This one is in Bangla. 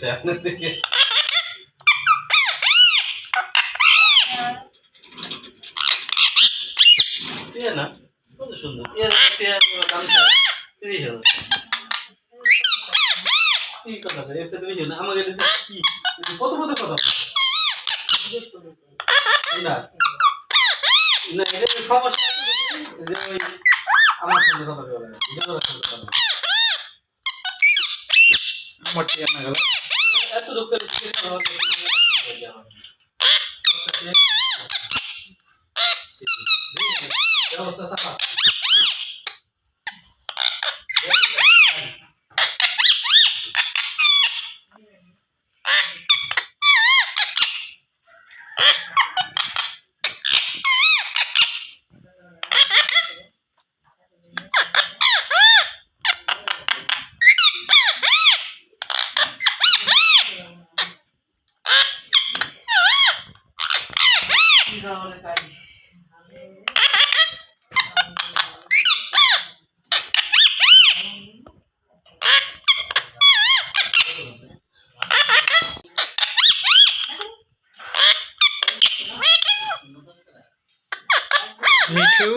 সামনে থেকে টিয়া না কত সুন্দর টিয়া দাম চায় 30,000 কি কথা এর সাথে বেশি না আমাকে দিছে কি কত কত কথা না না এটা সমস্যা যে ওই আমার সঙ্গে কথা বলে না এটা কথা আমার টিয়া না গেল এত লোকের ব্যবস্থা সাফা Me too.